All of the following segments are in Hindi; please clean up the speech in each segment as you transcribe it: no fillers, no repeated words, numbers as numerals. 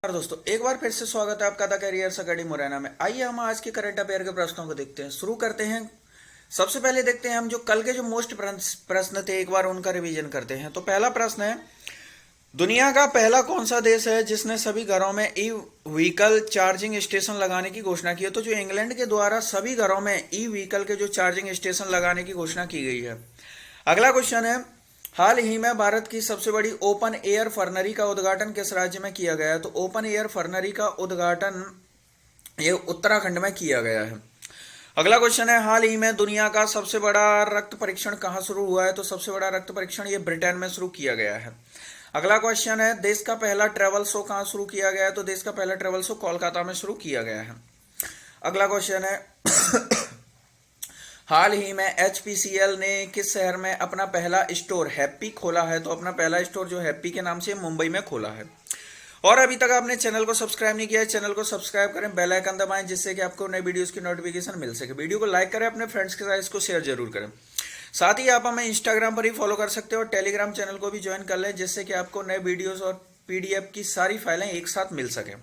नमस्कार दोस्तों, एक बार फिर से स्वागत है आपका द कैरियर्स अकेडमी मुरैना में। आइए हम आज के करंट अफेयर के प्रश्नों को देखते हैं। शुरू करते हैं। सबसे पहले देखते हैं हम जो कल के जो मोस्ट प्रश्न थे, एक बार उनका रिवीजन करते हैं। तो पहला प्रश्न है, दुनिया का पहला कौन सा देश है जिसने सभी घरों में ई व्हीकल चार्जिंग स्टेशन लगाने की घोषणा की है? तो जो इंग्लैंड के द्वारा सभी घरों में ई व्हीकल के जो चार्जिंग स्टेशन लगाने की घोषणा की गई है। अगला क्वेश्चन है, हाल ही में भारत की सबसे बड़ी ओपन एयर फर्नरी का उद्घाटन किस राज्य में किया गया है? तो ओपन एयर फर्नरी का उद्घाटन ये उत्तराखंड में किया गया है। अगला क्वेश्चन है, हाल ही में दुनिया का सबसे बड़ा रक्त परीक्षण कहाँ शुरू हुआ है? तो सबसे बड़ा रक्त परीक्षण ये ब्रिटेन में शुरू किया गया है। अगला क्वेश्चन है, देश का पहला ट्रेवल शो कहाँ शुरू किया गया है? तो देश का पहला ट्रेवल शो कोलकाता में शुरू किया गया है। अगला क्वेश्चन है, हाल ही में एचपीसीएल ने किस शहर में अपना पहला स्टोर हैप्पी खोला है? तो अपना पहला स्टोर जो हैप्पी के नाम से मुंबई में खोला है। और अभी तक आपने चैनल को सब्सक्राइब नहीं किया है, चैनल को सब्सक्राइब करें, बेल आइकन दबाएं, जिससे कि आपको नए वीडियोस की नोटिफिकेशन मिल सके। वीडियो को लाइक करें, अपने फ्रेंड्स के साथ इसको शेयर जरूर करें। साथ ही आप हमें इंस्टाग्राम पर ही फॉलो कर सकते हो और टेलीग्राम चैनल को भी ज्वाइन कर लें, जिससे कि आपको नए वीडियोज और पीडीएफ की सारी फाइलें एक साथ मिल सके।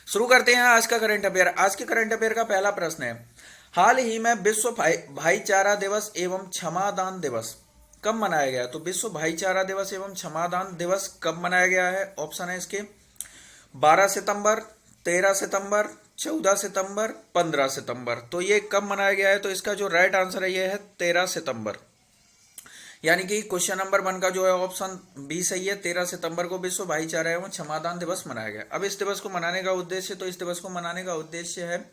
शुरू करते हैं आज का करंट अफेयर। आज के करंट अफेयर का पहला प्रश्न है, हाल ही में विश्व भाईचारा दिवस एवं क्षमादान दिवस कब मनाया गया? तो विश्व भाईचारा दिवस एवं क्षमादान दिवस कब मनाया गया है? ऑप्शन है इसके 12 सितंबर, 13 सितंबर, 14 सितंबर, 15 सितंबर। तो ये कब मनाया गया है? तो इसका जो राइट आंसर है ये है 13 सितंबर। यानी कि क्वेश्चन नंबर 1 का जो है ऑप्शन बी सही है। 13 सितंबर को विश्व भाईचारा एवं क्षमादान दिवस मनाया गया। अब इस दिवस को मनाने का उद्देश्य, तो इस दिवस को मनाने का उद्देश्य है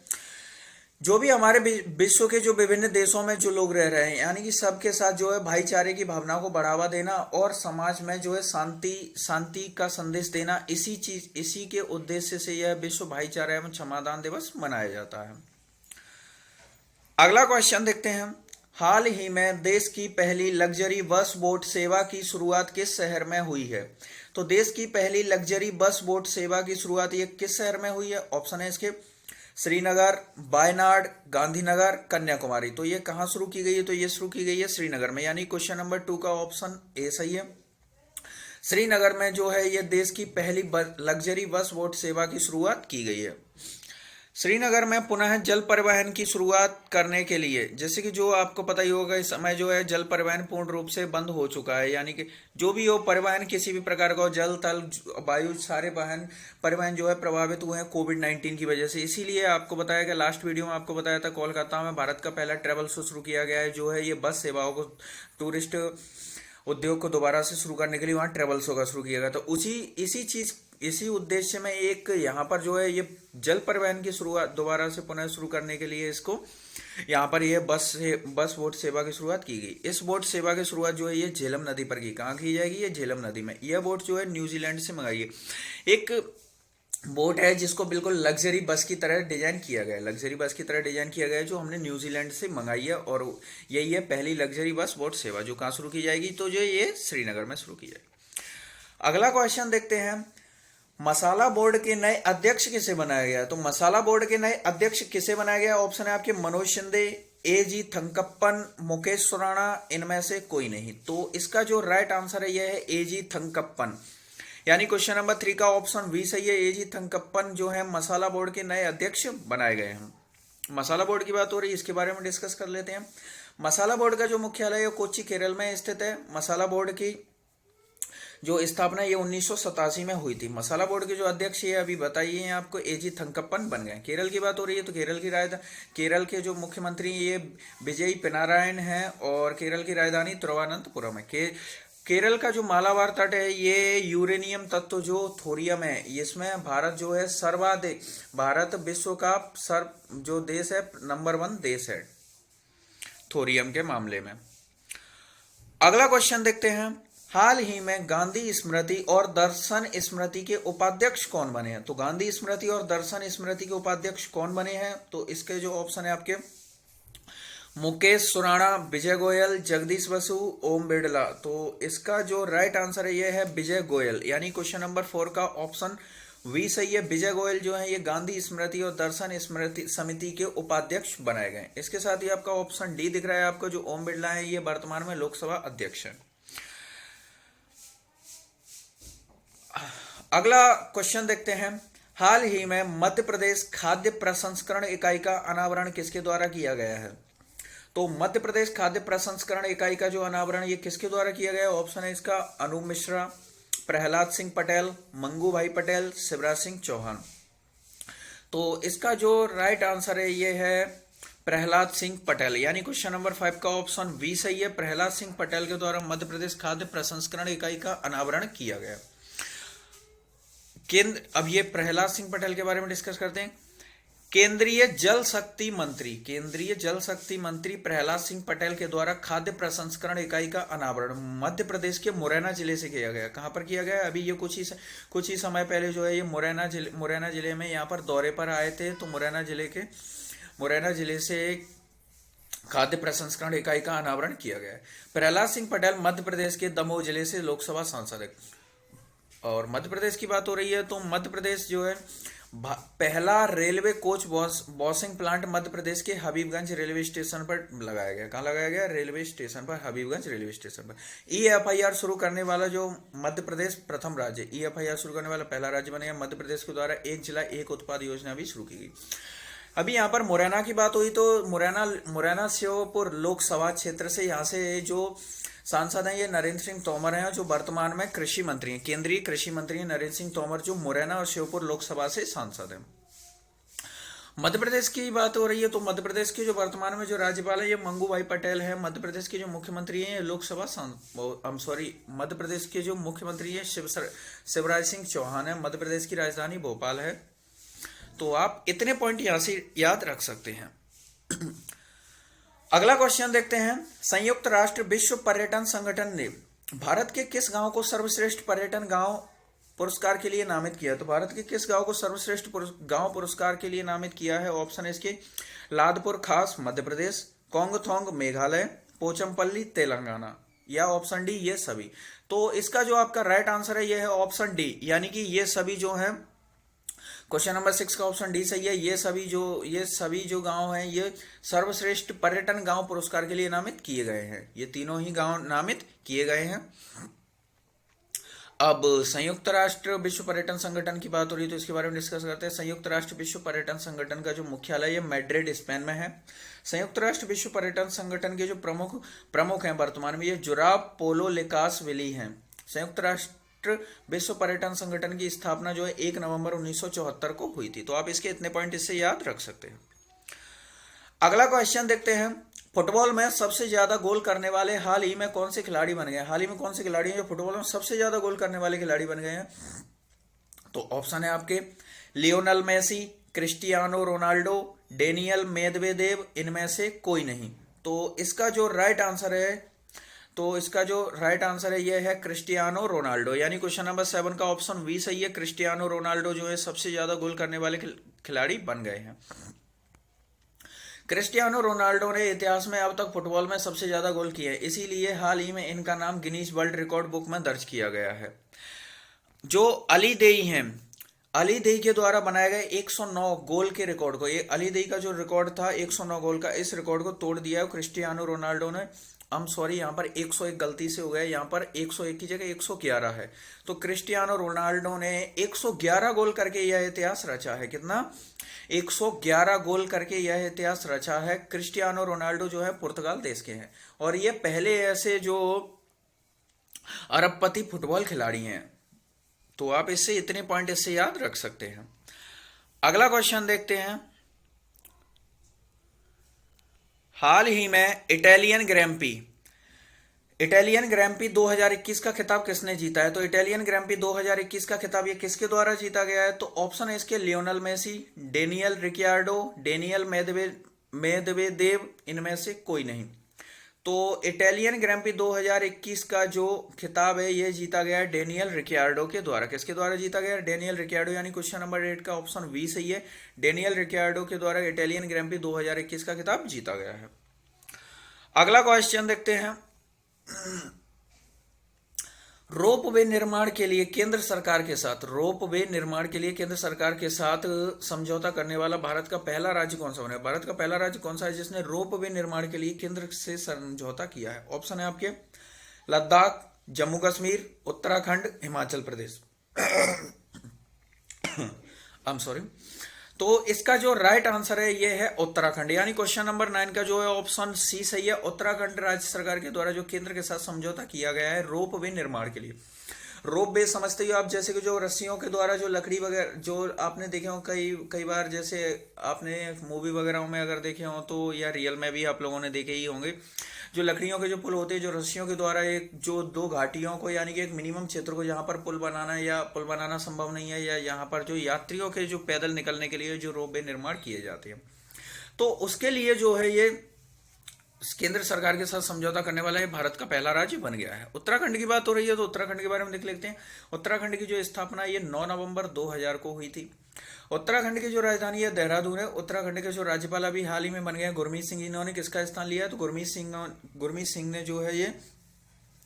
जो भी हमारे विश्व के जो विभिन्न देशों में जो लोग रह रहे हैं, यानी कि सबके साथ जो है भाईचारे की भावना को बढ़ावा देना और समाज में जो है शांति का संदेश देना, इसी के उद्देश्य से यह विश्व भाईचारा एवं क्षमादान दिवस मनाया जाता है। अगला क्वेश्चन देखते हैं, हाल ही में देश की पहली लग्जरी बस बोट सेवा की शुरुआत किस शहर में हुई है? तो देश की पहली लग्जरी बस बोट सेवा की शुरुआत ये किस शहर में हुई है? ऑप्शन है इसके श्रीनगर, वायनाड, गांधीनगर, कन्याकुमारी। तो ये कहां शुरू की गई है? तो ये शुरू की गई है श्रीनगर में। यानी क्वेश्चन नंबर 2 का ऑप्शन ए सही है। श्रीनगर में जो है ये देश की पहली लग्जरी बस बोट सेवा की शुरुआत की गई है। श्रीनगर में पुनः जल परिवहन की शुरुआत करने के लिए, जैसे कि जो आपको पता ही होगा, इस समय जो है जल परिवहन पूर्ण रूप से बंद हो चुका है। यानी कि जो भी हो परिवहन किसी भी प्रकार का, जल थल वायु, सारे परिवहन जो है प्रभावित हुए हैं कोविड-19 की वजह से। इसीलिए आपको बताया गया, लास्ट वीडियो में आपको बताया था, कोलकाता में भारत का पहला ट्रेवल शो शुरू किया गया है, जो है ये बस सेवाओं को, टूरिस्ट उद्योग को दोबारा से शुरू करने के लिए वहां ट्रेवल शो का शुरू किया गया। तो इसी उद्देश्य में एक यहाँ पर जो है ये जल परिवहन की शुरुआत दोबारा से पुनः शुरू करने के लिए इसको यहाँ पर ये बस बोट सेवा की शुरुआत की गई। इस बोट सेवा की शुरुआत जो है ये झेलम नदी पर की, कहाँ की जाएगी? ये झेलम नदी में। यह बोट जो है न्यूजीलैंड से मंगाई है। एक बोट है जिसको बिल्कुल लग्जरी बस की तरह डिजाइन किया गया है, लग्जरी बस की तरह डिजाइन किया गया है, जो हमने न्यूजीलैंड से मंगाई है। और यही है पहली लग्जरी बस बोट सेवा, जो कहाँ शुरू की जाएगी? तो जो ये श्रीनगर में शुरू की जाएगी। अगला क्वेश्चन देखते हैं, मसाला बोर्ड के नए अध्यक्ष किसे बनाया गया? तो मसाला बोर्ड के नए अध्यक्ष किसे बनाया गया? ऑप्शन है आपके मनोज शिंदे, ए.जी. थंकप्पन, मुकेश सुराणा, इनमें से कोई नहीं। तो इसका जो राइट आंसर है यह है ए.जी. थंकप्पन। यानी क्वेश्चन नंबर 3 का ऑप्शन बी सही है। ए.जी. थंकप्पन जो है मसाला बोर्ड के नए अध्यक्ष बनाए गए हैं। मसाला बोर्ड की बात हो रही है, इसके बारे में डिस्कस कर लेते हैं। मसाला बोर्ड का जो मुख्यालय है कोच्चि केरल में स्थित है। मसाला बोर्ड की जो स्थापना ये 1987 में हुई थी। मसाला बोर्ड के जो अध्यक्ष ये अभी बताइए आपको, ए.जी. थंकप्पन बन गए। केरल की बात हो रही है तो केरल के जो मुख्यमंत्री ये विजय पिनारायण हैं और केरल की राजधानी तिरुवनंतपुरम है। केरल का जो मालाबार तट है ये यूरेनियम तत्व जो थोरियम है, इसमें भारत जो है सर्वाधिक, भारत विश्व का जो देश है नंबर 1 देश है थोरियम के मामले में। अगला क्वेश्चन देखते हैं, हाल ही में गांधी स्मृति और दर्शन स्मृति के उपाध्यक्ष कौन बने हैं? तो गांधी स्मृति और दर्शन स्मृति के उपाध्यक्ष कौन बने हैं? तो इसके जो ऑप्शन है आपके मुकेश सुराणा, विजय गोयल, जगदीश बसु, ओम बिड़ला। तो इसका जो राइट आंसर है यह है विजय गोयल। यानी क्वेश्चन नंबर 4 का ऑप्शन वी सही है। विजय गोयल जो है ये गांधी स्मृति और दर्शन स्मृति समिति के उपाध्यक्ष बनाए गए। इसके साथ ही आपका ऑप्शन डी दिख रहा है आपको, जो ओम बिड़ला है ये वर्तमान में लोकसभा अध्यक्ष है। अगला क्वेश्चन देखते हैं। हाल ही में मध्य प्रदेश खाद्य प्रसंस्करण इकाई का अनावरण किसके द्वारा किया गया है? तो मध्य प्रदेश खाद्य प्रसंस्करण इकाई का जो अनावरण ये किसके द्वारा किया गया? ऑप्शन है इसका अनूप मिश्रा, प्रहलाद सिंह पटेल, मंगू भाई पटेल, शिवराज सिंह चौहान। तो इसका जो राइट आंसर है ये है प्रहलाद सिंह पटेल, यानी क्वेश्चन नंबर 5 का ऑप्शन बी सही है। प्रहलाद सिंह पटेल के द्वारा मध्य प्रदेश खाद्य प्रसंस्करण इकाई का अनावरण किया गया। केंद्र, अब ये प्रहलाद सिंह पटेल के बारे में डिस्कस करते हैं। केंद्रीय जल शक्ति मंत्री प्रहलाद सिंह पटेल के द्वारा खाद्य प्रसंस्करण इकाई का अनावरण मध्य प्रदेश के मुरैना जिले से किया गया। कहां पर किया गया? अभी ये कुछ ही समय पहले जो है ये मुरैना जिले में यहाँ पर दौरे पर आए थे। तो मुरैना जिले से खाद्य प्रसंस्करण इकाई का अनावरण किया गया है। प्रहलाद सिंह पटेल मध्य प्रदेश के दमोह जिले से लोकसभा सांसद है। और मध्य प्रदेश की बात हो रही है तो मध्य प्रदेश जो है पहला railway coach washing plant Madhya Pradesh के हबीबगंज रेलवे स्टेशन पर लगाया गया। कहाँ लगाया गया? रेलवे स्टेशन पर, हबीबगंज रेलवे स्टेशन पर। EFIR शुरू करने वाला जो मध्य प्रदेश प्रथम राज्य, EFIR शुरू करने वाला पहला राज्य बनेगा। मध्य प्रदेश के द्वारा एक जिला एक उत्पाद योजना भी शुरू की गई। अभी यहाँ पर मुरैना की बात हुई तो मुरैना श्योपुर लोकसभा क्षेत्र से यहाँ से जो सांसद हैं ये नरेंद्र सिंह तोमर हैं, जो वर्तमान में कृषि मंत्री हैं। केंद्रीय कृषि मंत्री नरेंद्र सिंह तोमर जो मुरैना और श्योपुर लोकसभा से सांसद हैं। मध्य प्रदेश की बात हो रही है तो मध्य प्रदेश के जो वर्तमान में जो राज्यपाल है ये मंगू भाई पटेल है। मध्य प्रदेश के जो मुख्यमंत्री हैं मध्य प्रदेश के जो मुख्यमंत्री हैं शिवराज सिंह चौहान है। मध्य प्रदेश की राजधानी भोपाल है। तो आप इतने पॉइंट यहां से याद रख सकते हैं। अगला क्वेश्चन देखते हैं। संयुक्त राष्ट्र विश्व पर्यटन संगठन ने भारत के किस गांव को सर्वश्रेष्ठ पर्यटन गांव पुरस्कार के लिए नामित किया? तो भारत के किस गांव को सर्वश्रेष्ठ गांव पुरस्कार के लिए नामित किया है? ऑप्शन है इसके लादपुर खास मध्य प्रदेश, कोंगथोंग मेघालय, पोचमपल्ली तेलंगाना, या ऑप्शन डी ये सभी। तो इसका जो आपका राइट आंसर है ये है ऑप्शन डी, यानी कि ये सभी जो है क्वेश्चन नंबर 6 का ऑप्शन डी सही है। ये सभी जो गांव हैं ये सर्वश्रेष्ठ पर्यटन गांव पुरस्कार के लिए नामित किए गए हैं। ये तीनों ही गांव नामित किए गए हैं। अब संयुक्त राष्ट्र विश्व पर्यटन संगठन की बात हो रही है तो इसके बारे में डिस्कस करते हैं। संयुक्त राष्ट्र विश्व पर्यटन संगठन का जो मुख्यालय है मैड्रिड स्पेन में है। संयुक्त राष्ट्र विश्व पर्यटन संगठन के जो प्रमुख हैं वर्तमान में ये जुराब पोलो लिकास विली हैं। संयुक्त राष्ट्र विश्व पर्यटन संगठन की स्थापना जो है 1 नवंबर 1974 को हुई थी। तो आप इसके इतने पॉइंट इससे याद रख सकते हैं। अगला क्वेश्चन देखते हैं। फुटबॉल में सबसे ज्यादा गोल करने वाले हाल ही में कौन से खिलाड़ी बन गए? हाल ही में कौन से खिलाड़ी हैं जो फुटबॉल में सबसे ज्यादा गोल करने वाले खिलाड़ी बन गए हैं? तो ऑप्शन है आपके Lionel Messi, Cristiano Ronaldo, Daniil Medvedev, इनमें से कोई नहीं। तो इसका जो राइट आंसर है ये है क्रिस्टियानो रोनाल्डो, यानी क्वेश्चन नंबर 7 का ऑप्शन बी सही है। क्रिस्टियानो रोनाल्डो जो है सबसे ज्यादा गोल करने वाले खिलाड़ी बन गए हैं। क्रिस्टियानो रोनाल्डो ने इतिहास में अब तक फुटबॉल में सबसे ज्यादा गोल किए हैं, इसीलिए हाल ही में इनका नाम गिनीज वर्ल्ड रिकॉर्ड बुक में दर्ज किया गया है। जो अली देई हैं, अली देई के द्वारा बनाए गए 109 गोल के रिकॉर्ड को, ये अली देई का जो रिकॉर्ड था 109 गोल का, इस रिकॉर्ड को तोड़ दिया है क्रिस्टियानो रोनाल्डो ने। यहाँ पर 101 गलती से हो गया, यहाँ पर 101 की जगह 111 है। तो क्रिस्टियानो रोनाल्डो ने 111 गोल करके यह इतिहास रचा है। कितना? 111 गोल करके यह इतिहास रचा है। क्रिस्टियानो रोनाल्डो जो है पुर्तगाल देश के हैं और ये पहले ऐसे जो अरबपति फुटबॉल खिलाड़ी हैं। तो आप इससे इतने पॉइंट इससे याद रख सकते हैं। अगला क्वेश्चन देखते हैं। हाल ही में इटालियन ग्रैंपी 2021 का खिताब किसने जीता है? तो इटालियन ग्रैंपी 2021 का खिताब ये किसके द्वारा जीता गया है? तो ऑप्शन है इसके Lionel Messi, Daniel Ricciardo, Daniel Medvedev, इनमें से कोई नहीं। तो इटालियन ग्रैंपी 2021 का जो खिताब है ये जीता गया है डेनियल रिक्यार्डो के द्वारा। किसके द्वारा जीता गया? डेनियल रिक्यार्डो, यानी क्वेश्चन नंबर 8 का ऑप्शन बी सही है। डेनियल रिक्यार्डो के द्वारा इटालियन ग्रैंपी 2021 का खिताब जीता गया है। अगला क्वेश्चन देखते हैं। रोपवे निर्माण के लिए केंद्र सरकार के साथ समझौता करने वाला भारत का पहला राज्य कौन सा बना है? भारत का पहला राज्य कौन सा है जिसने रोपवे निर्माण के लिए केंद्र से समझौता किया है? ऑप्शन है आपके Ladakh, Jammu Kashmir, Uttarakhand, Himachal Pradesh. I am sorry. तो इसका जो राइट आंसर है ये है उत्तराखंड, यानी क्वेश्चन नंबर 9 का जो है ऑप्शन सी सही है। उत्तराखंड राज्य सरकार के द्वारा जो केंद्र के साथ समझौता किया गया है रोप वे निर्माण के लिए। रोप वे समझते ही आप, जैसे कि जो रस्सियों के द्वारा जो लकड़ी वगैरह जो आपने देखे हो कई कई बार, जैसे आपने मूवी वगैरह में अगर देखे हो तो, या रियल में भी आप लोगों ने देखे ही होंगे, जो लकड़ियों के जो पुल होते हैं, जो रस्सियों के द्वारा एक जो दो घाटियों को, यानी कि एक मिनिमम क्षेत्र को जहां पर पुल बनाना या पुल बनाना संभव नहीं है, या यहाँ पर जो यात्रियों के जो पैदल निकलने के लिए जो रोप वे निर्माण किए जाते हैं, तो उसके लिए जो है ये केंद्र सरकार के साथ समझौता करने वाला है भारत का पहला राज्य बन गया है। उत्तराखंड की बात हो रही है तो उत्तराखंड के बारे में देख लेते हैं। उत्तराखंड की जो स्थापना ये 9 नवंबर 2000 को हुई थी। उत्तराखंड की जो राजधानी है देहरादून है। उत्तराखंड के जो राज्यपाल अभी हाल ही में बन गए हैं गुरमीत सिंह, इन्होंने किसका स्थान लिया है? तो गुरमीत सिंह ने जो है ये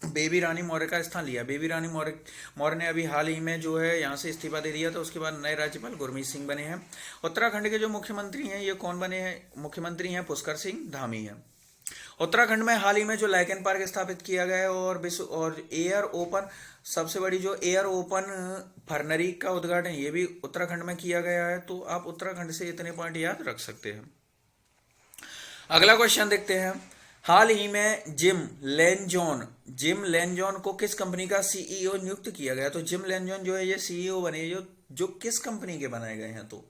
बेबी रानी मौर्य का स्थान लिया। बेबी रानी मौर्य ने अभी हाल ही में जो है यहाँ से इस्तीफा दे दिया, तो उसके बाद नए राज्यपाल गुरमीत सिंह बने हैं। उत्तराखंड के जो मुख्यमंत्री हैं ये कौन बने हैं? मुख्यमंत्री हैं पुष्कर सिंह धामी हैं। उत्तराखंड में हाल ही में जो लाइकेन पार्क स्थापित किया गया है और विश्व और एयर ओपन, सबसे बड़ी जो एयर ओपन फरनरी का उद्घाटन ये भी उत्तराखंड में किया गया है। तो आप उत्तराखंड से इतने पॉइंट याद रख सकते हैं। अगला क्वेश्चन देखते हैं। हाल ही में जिम लेनजॉन को किस कंपनी का सीईओ नियुक्त किया गया? तो जिम लेनजॉन जो है ये सीईओ बने जो किस कंपनी के बनाए गए हैं? तो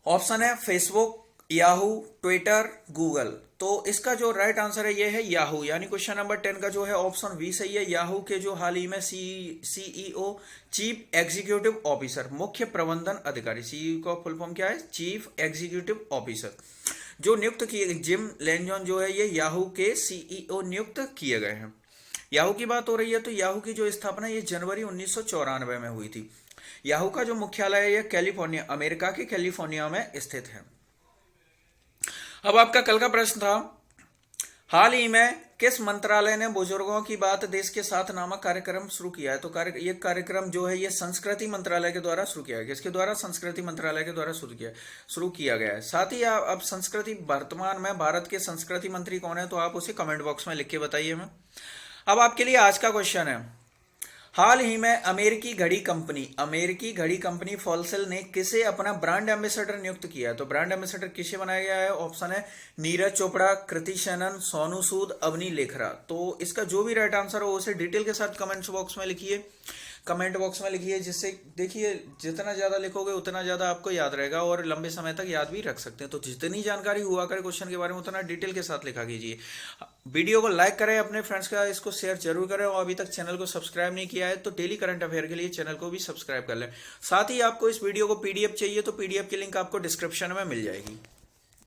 ऑप्शन है फेसबुक, याहू, ट्विटर, गूगल। तो इसका जो राइट आंसर है ये है याहू, यानी क्वेश्चन नंबर 10 का जो है ऑप्शन बी सही है। याहू के जो हाल ही में सीईओ चीफ एग्जीक्यूटिव ऑफिसर, मुख्य प्रबंधन अधिकारी, सीईओ का फुल फॉर्म क्या है? चीफ एग्जीक्यूटिव ऑफिसर, जो नियुक्त किए जिम लेनजॉन जो है ये याहू के सीईओ नियुक्त किए गए हैं। याहू की बात हो रही है तो याहू की जो स्थापना ये जनवरी 1994 में हुई थी। याहू का जो मुख्यालय है ये कैलिफोर्निया, अमेरिका के कैलिफोर्निया में स्थित है। अब आपका कल का प्रश्न था, हाल ही में किस मंत्रालय ने बुजुर्गों की बात देश के साथ नामक कार्यक्रम शुरू किया है? तो ये कार्यक्रम जो है ये संस्कृति मंत्रालय के द्वारा शुरू किया गया। किसके द्वारा? संस्कृति मंत्रालय के द्वारा शुरू किया गया है। साथ ही आप अब संस्कृति, वर्तमान में भारत के संस्कृति मंत्री कौन है? तो आप उसे कमेंट बॉक्स में लिख के बताइए हमें। अब आपके लिए आज का क्वेश्चन है, हाल ही में अमेरिकी घड़ी कंपनी फॉलसेल ने किसे अपना ब्रांड एम्बेसडर नियुक्त किया है? तो ब्रांड एम्बेसडर किसे बनाया गया है? ऑप्शन है नीरज चोपड़ा, कृति सेनन, सोनू सूद, अवनी लेखरा। तो इसका जो भी राइट आंसर हो उसे डिटेल के साथ कमेंट बॉक्स में लिखिए। जिससे देखिए जितना ज्यादा लिखोगे उतना ज्यादा आपको याद रहेगा और लंबे समय तक याद भी रख सकते हैं। तो जितनी जानकारी हुआ करे क्वेश्चन के बारे में उतना डिटेल के साथ लिखा कीजिए। वीडियो को लाइक करें, अपने फ्रेंड्स का इसको शेयर जरूर करें, और अभी तक चैनल को सब्सक्राइब नहीं किया है तो डेली करंट अफेयर के लिए चैनल को भी सब्सक्राइब कर लें। साथ ही आपको इस वीडियो को पीडीएफ चाहिए तो पीडीएफ की लिंक आपको डिस्क्रिप्शन में मिल जाएगी।